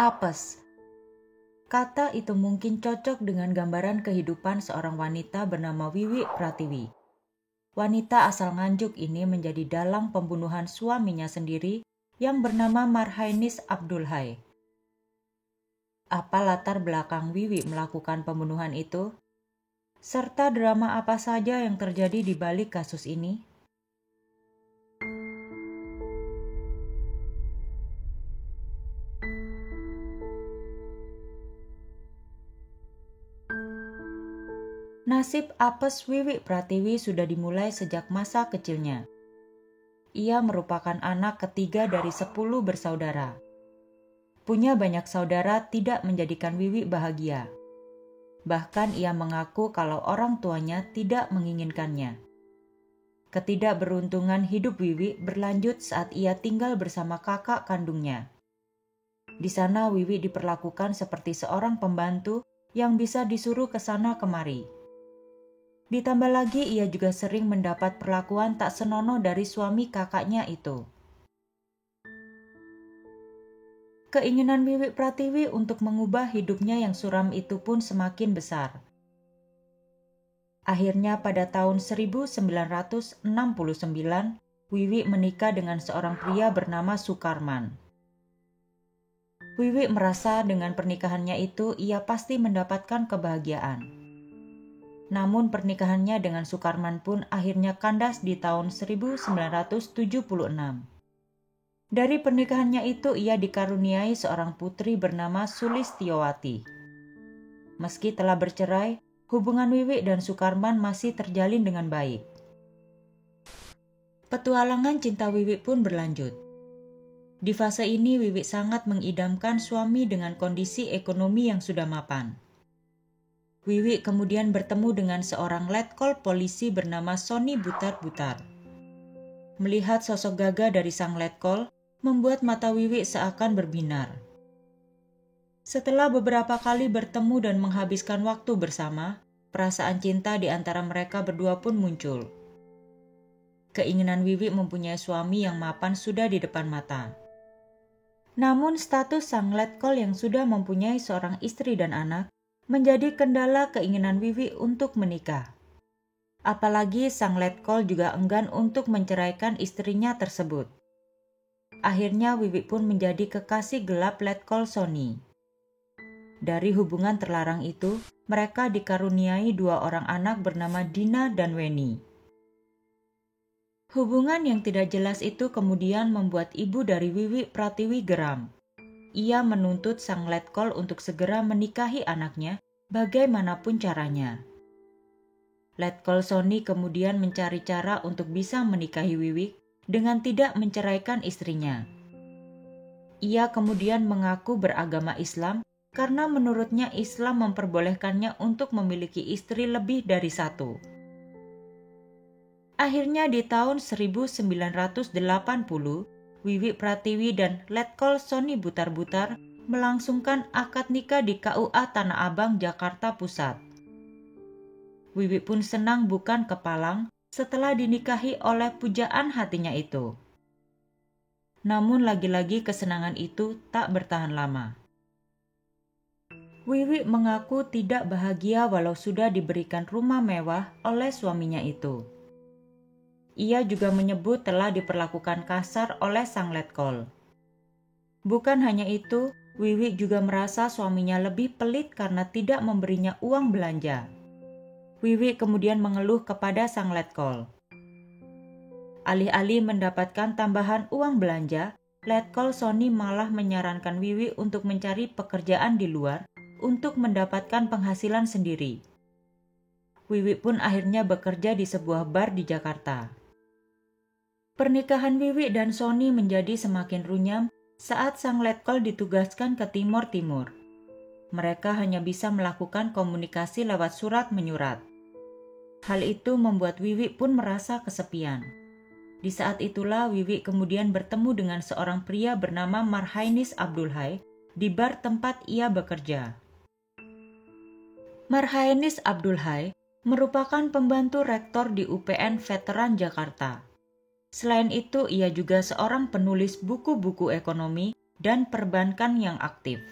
Apes. Kata itu mungkin cocok dengan gambaran kehidupan seorang wanita bernama Wiwi Pratiwi. Wanita asal Nganjuk ini menjadi dalang pembunuhan suaminya sendiri yang bernama Marhainis Abdulhai. Apa latar belakang Wiwi melakukan pembunuhan itu? Serta drama apa saja yang terjadi di balik kasus ini? Nasib apes Wiwi Pratiwi sudah dimulai sejak masa kecilnya. Ia merupakan anak ketiga dari 10 bersaudara. Punya banyak saudara tidak menjadikan Wiwi bahagia. Bahkan ia mengaku kalau orang tuanya tidak menginginkannya. Ketidakberuntungan hidup Wiwi berlanjut saat ia tinggal bersama kakak kandungnya. Di sana Wiwi diperlakukan seperti seorang pembantu yang bisa disuruh ke sana kemari. Ditambah lagi ia juga sering mendapat perlakuan tak senonoh dari suami kakaknya itu. Keinginan Wiwi Pratiwi untuk mengubah hidupnya yang suram itu pun semakin besar. Akhirnya pada tahun 1969, Wiwi menikah dengan seorang pria bernama Sukarman. Wiwi merasa dengan pernikahannya itu ia pasti mendapatkan kebahagiaan. Namun pernikahannya dengan Sukarman pun akhirnya kandas di tahun 1976. Dari pernikahannya itu ia dikaruniai seorang putri bernama Sulistiowati. Meski telah bercerai, hubungan Wiwi dan Sukarman masih terjalin dengan baik. Petualangan cinta Wiwi pun berlanjut. Di fase ini Wiwi sangat mengidamkan suami dengan kondisi ekonomi yang sudah mapan. Wiwi kemudian bertemu dengan seorang letkol polisi bernama Sony Butar-Butar. Melihat sosok gagah dari sang letkol, membuat mata Wiwi seakan berbinar. Setelah beberapa kali bertemu dan menghabiskan waktu bersama, perasaan cinta di antara mereka berdua pun muncul. Keinginan Wiwi mempunyai suami yang mapan sudah di depan mata. Namun status sang letkol yang sudah mempunyai seorang istri dan anak menjadi kendala keinginan Wiwi untuk menikah. Apalagi sang letkol juga enggan untuk menceraikan istrinya tersebut. Akhirnya Wiwi pun menjadi kekasih gelap letkol Sony. Dari hubungan terlarang itu, mereka dikaruniai 2 orang anak bernama Dina dan Weni. Hubungan yang tidak jelas itu kemudian membuat ibu dari Wiwi Pratiwi geram. Ia menuntut sang letkol untuk segera menikahi anaknya bagaimanapun caranya. Letkol Sony kemudian mencari cara untuk bisa menikahi Wiwi dengan tidak menceraikan istrinya. Ia kemudian mengaku beragama Islam karena menurutnya Islam memperbolehkannya untuk memiliki istri lebih dari 1. Akhirnya di tahun 1980, Wiwi Pratiwi dan letkol Sony Butar-Butar melangsungkan akad nikah di KUA Tanah Abang, Jakarta Pusat. Wiwi pun senang bukan kepalang setelah dinikahi oleh pujaan hatinya itu. Namun lagi-lagi kesenangan itu tak bertahan lama. Wiwi mengaku tidak bahagia walau sudah diberikan rumah mewah oleh suaminya itu. Ia juga menyebut telah diperlakukan kasar oleh sang letkol. Bukan hanya itu, Wiwi juga merasa suaminya lebih pelit karena tidak memberinya uang belanja. Wiwi kemudian mengeluh kepada sang letkol. Alih-alih mendapatkan tambahan uang belanja, letkol Sony malah menyarankan Wiwi untuk mencari pekerjaan di luar untuk mendapatkan penghasilan sendiri. Wiwi pun akhirnya bekerja di sebuah bar di Jakarta. Pernikahan Wiwi dan Sony menjadi semakin runyam saat sang letkol ditugaskan ke Timur-Timur. Mereka hanya bisa melakukan komunikasi lewat surat menyurat. Hal itu membuat Wiwi pun merasa kesepian. Di saat itulah Wiwi kemudian bertemu dengan seorang pria bernama Marhainis Abdulhai di bar tempat ia bekerja. Marhainis Abdulhai merupakan pembantu rektor di UPN Veteran Jakarta. Selain itu, ia juga seorang penulis buku-buku ekonomi dan perbankan yang aktif.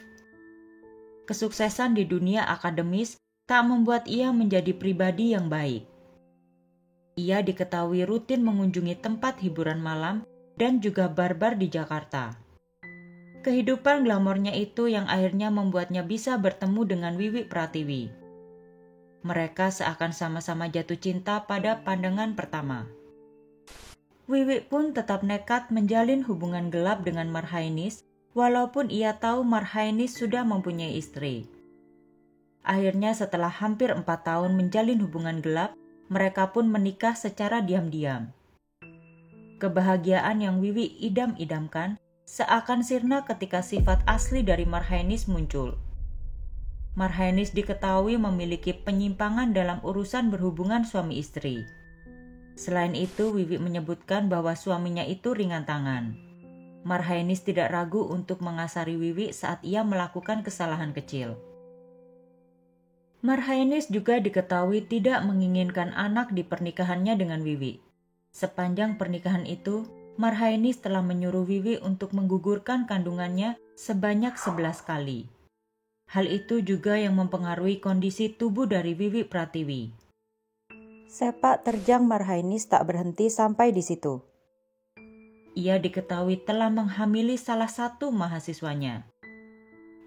Kesuksesan di dunia akademis tak membuat ia menjadi pribadi yang baik. Ia diketahui rutin mengunjungi tempat hiburan malam dan juga bar-bar di Jakarta. Kehidupan glamornya itu yang akhirnya membuatnya bisa bertemu dengan Wiwi Pratiwi. Mereka seakan sama-sama jatuh cinta pada pandangan pertama. Wiwi pun tetap nekat menjalin hubungan gelap dengan Marhainis, walaupun ia tahu Marhainis sudah mempunyai istri. Akhirnya setelah hampir 4 tahun menjalin hubungan gelap, mereka pun menikah secara diam-diam. Kebahagiaan yang Wiwi idam-idamkan seakan sirna ketika sifat asli dari Marhainis muncul. Marhainis diketahui memiliki penyimpangan dalam urusan berhubungan suami istri. Selain itu, Wiwi menyebutkan bahwa suaminya itu ringan tangan. Marhainis tidak ragu untuk mengasari Wiwi saat ia melakukan kesalahan kecil. Marhainis juga diketahui tidak menginginkan anak di pernikahannya dengan Wiwi. Sepanjang pernikahan itu, Marhainis telah menyuruh Wiwi untuk menggugurkan kandungannya sebanyak 11 kali. Hal itu juga yang mempengaruhi kondisi tubuh dari Wiwi Pratiwi. Sepak terjang Marhainis tak berhenti sampai di situ. Ia diketahui telah menghamili salah satu mahasiswanya.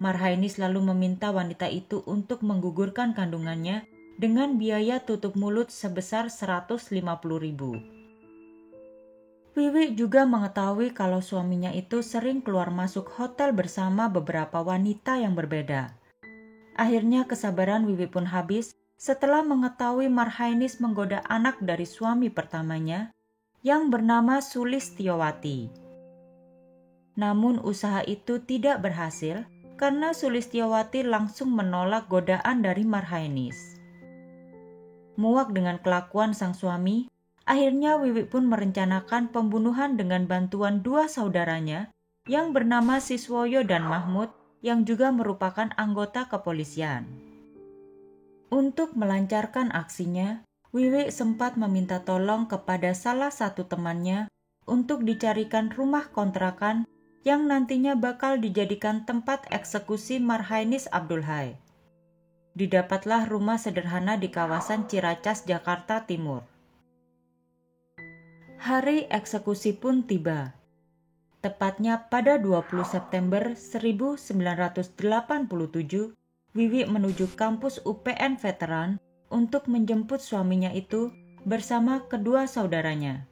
Marhainis lalu meminta wanita itu untuk menggugurkan kandungannya dengan biaya tutup mulut sebesar 150.000. Wiwi juga mengetahui kalau suaminya itu sering keluar masuk hotel bersama beberapa wanita yang berbeda. Akhirnya kesabaran Wiwi pun habis setelah mengetahui Marhainis menggoda anak dari suami pertamanya yang bernama Sulistyowati. Namun usaha itu tidak berhasil karena Sulistyowati langsung menolak godaan dari Marhainis. Muak dengan kelakuan sang suami, akhirnya Wiwi pun merencanakan pembunuhan dengan bantuan dua saudaranya yang bernama Siswoyo dan Mahmud yang juga merupakan anggota kepolisian. Untuk melancarkan aksinya, Wiwi sempat meminta tolong kepada salah satu temannya untuk dicarikan rumah kontrakan yang nantinya bakal dijadikan tempat eksekusi Marhainis Abdulhai. Didapatlah rumah sederhana di kawasan Ciracas, Jakarta Timur. Hari eksekusi pun tiba. Tepatnya pada 20 September 1987, Wiwi menuju kampus UPN Veteran untuk menjemput suaminya itu bersama kedua saudaranya.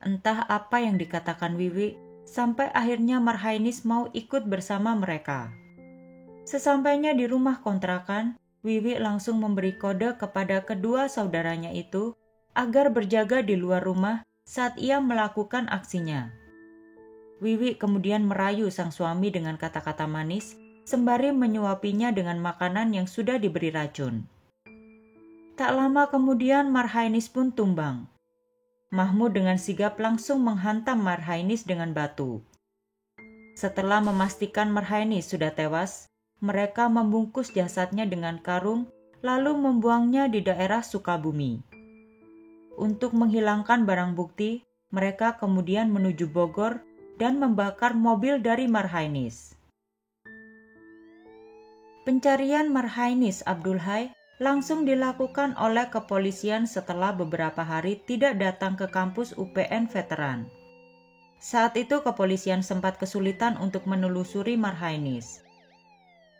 Entah apa yang dikatakan Wiwi, sampai akhirnya Marhainis mau ikut bersama mereka. Sesampainya di rumah kontrakan, Wiwi langsung memberi kode kepada kedua saudaranya itu agar berjaga di luar rumah saat ia melakukan aksinya. Wiwi kemudian merayu sang suami dengan kata-kata manis, sembari menyuapinya dengan makanan yang sudah diberi racun. Tak lama kemudian Marhainis pun tumbang. Mahmud dengan sigap langsung menghantam Marhainis dengan batu. Setelah memastikan Marhainis sudah tewas, mereka membungkus jasadnya dengan karung lalu membuangnya di daerah Sukabumi. Untuk menghilangkan barang bukti, mereka kemudian menuju Bogor dan membakar mobil dari Marhainis. Pencarian Marhainis Abdulhai langsung dilakukan oleh kepolisian setelah beberapa hari tidak datang ke kampus UPN Veteran. Saat itu kepolisian sempat kesulitan untuk menelusuri Marhainis.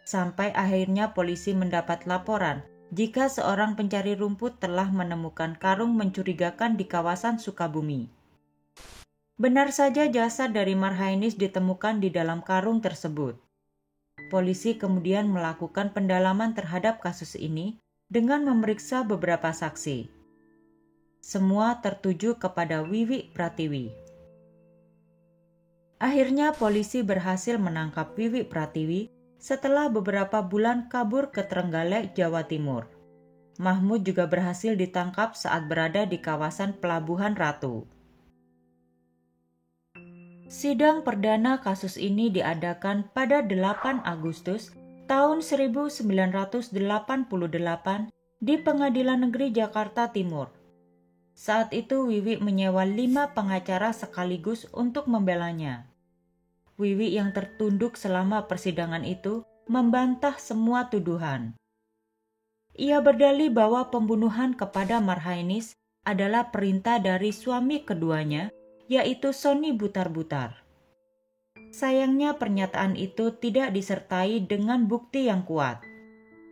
Sampai akhirnya polisi mendapat laporan jika seorang pencari rumput telah menemukan karung mencurigakan di kawasan Sukabumi. Benar saja jasad dari Marhainis ditemukan di dalam karung tersebut. Polisi kemudian melakukan pendalaman terhadap kasus ini dengan memeriksa beberapa saksi. Semua tertuju kepada Wiwi Pratiwi. Akhirnya polisi berhasil menangkap Wiwi Pratiwi setelah beberapa bulan kabur ke Trenggalek, Jawa Timur. Mahmud juga berhasil ditangkap saat berada di kawasan Pelabuhan Ratu. Sidang perdana kasus ini diadakan pada 8 Agustus tahun 1988 di Pengadilan Negeri Jakarta Timur. Saat itu Wiwi menyewa 5 pengacara sekaligus untuk membelanya. Wiwi yang tertunduk selama persidangan itu membantah semua tuduhan. Ia berdalih bahwa pembunuhan kepada Marhainis adalah perintah dari suami keduanya, yaitu Sony Butar-Butar. Sayangnya pernyataan itu tidak disertai dengan bukti yang kuat.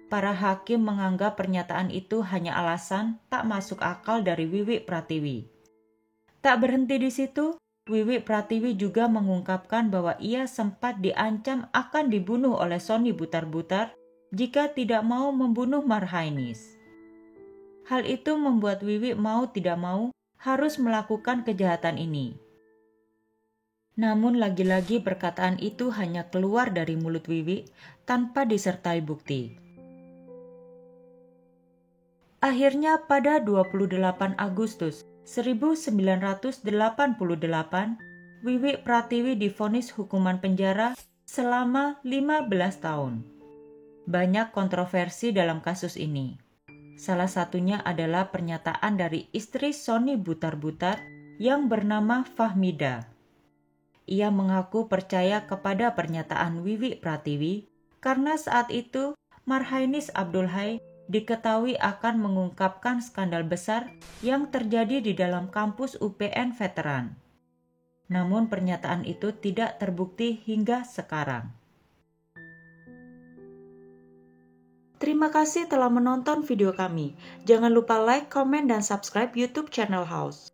Para hakim menganggap pernyataan itu hanya alasan tak masuk akal dari Wiwi Pratiwi. Tak berhenti di situ, Wiwi Pratiwi juga mengungkapkan bahwa ia sempat diancam akan dibunuh oleh Sony Butar-Butar jika tidak mau membunuh Marhainis. Hal itu membuat Wiwi mau tidak mau harus melakukan kejahatan ini. Namun lagi-lagi perkataan itu hanya keluar dari mulut Wiwi tanpa disertai bukti. Akhirnya pada 28 Agustus 1988, Wiwi Pratiwi divonis hukuman penjara selama 15 tahun. Banyak kontroversi dalam kasus ini. Salah satunya adalah pernyataan dari istri Sony Butar-Butar yang bernama Fahmida. Ia mengaku percaya kepada pernyataan Wiwi Pratiwi karena saat itu Marhainis Abdul Hai diketahui akan mengungkapkan skandal besar yang terjadi di dalam kampus UPN Veteran. Namun pernyataan itu tidak terbukti hingga sekarang. Terima kasih telah menonton video kami. Jangan lupa like, komen, dan subscribe YouTube channel House.